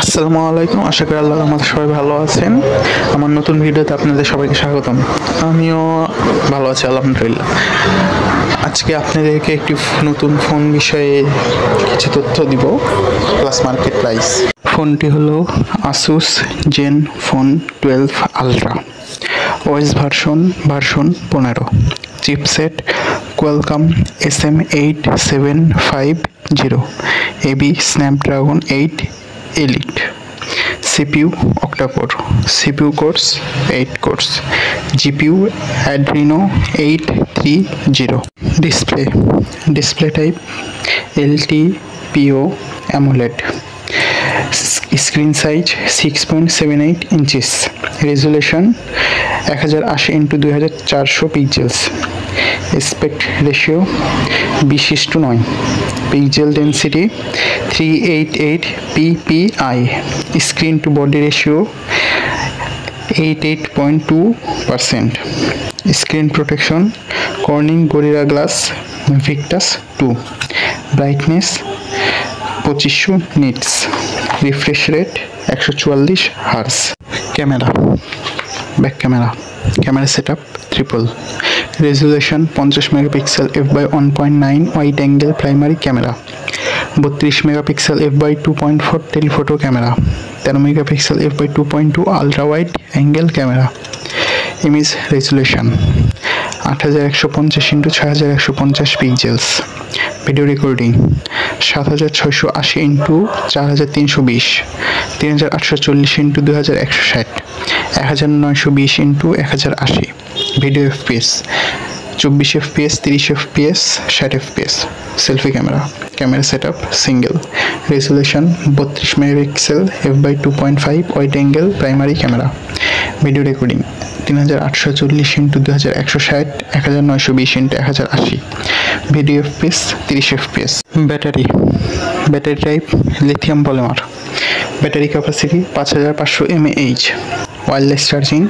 আসসালামু আলাইকুম। আশা করি আল্লাহর রহমতে সবাই ভালো আছেন। আমার নতুন ভিডিওতে আপনাদের সবাইকে স্বাগতম। আমিও ভালো আছি আলহামদুলিল্লাহ। আজকে আপনাদেরকে একটি নতুন ফোন বিষয়ে কিছু তথ্য দিব, প্লাস মার্কেট প্রাইস। ফোনটি হলো Asus Zenfone 12 ultra, OS version 15, chipset Qualcomm SM8750, AB Snapdragon 8 elite, CPU octa-core, CPU cores 8 cores, GPU Adreno 830, display type LTPO AMOLED, screen size 6.78 inches, resolution 1080x2400 pixels, aspect ratio 20:9, pixel density 388 ppi, screen to body ratio 88.2%, screen protection Corning Gorilla Glass Victus 2, brightness 2500 nits, refresh rate 144 Hz, back camera setup triple, resolution 50 megapixel f/1.9 wide angle primary camera, 32 megapixel f/2.4 telephoto camera, 13 megapixel f/2.2 ultra wide angle camera, image resolution 8150x6150 pixels, video recording 7680x4320, 3840x2160, 1920x1080, video fps 24 fps 30 fps 60 fps, selfie camera setup single, resolution 32 megapixel f/2.5 wide angle primary camera, video recording 3840x2160, 1920x1080, video fps 30 fps, battery type lithium polymer, battery capacity 5500 mAh, wireless charging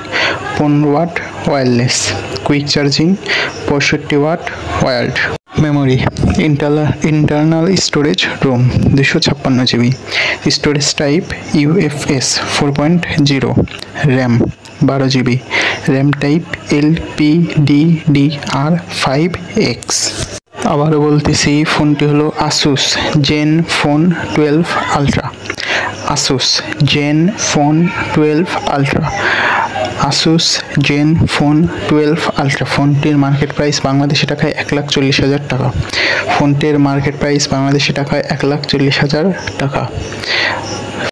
15 watt wireless, quick charging 65 watt wired, memory internal storage ROM 256 GB, storage type UFS 4.0, RAM 12 GB, RAM type LPDDR5X। আবারও বলতেছি, ফোনটি হলো Asus Zenfone 12 ultra, Asus Zenfone 12 ultra, Asus Zenfone 12 ultra. ফোনটির market price Bangladeshi টাকায় 1,40,000 টাকা। ফোনটির market price Bangladeshi টাকায় 1,40,000 টাকা।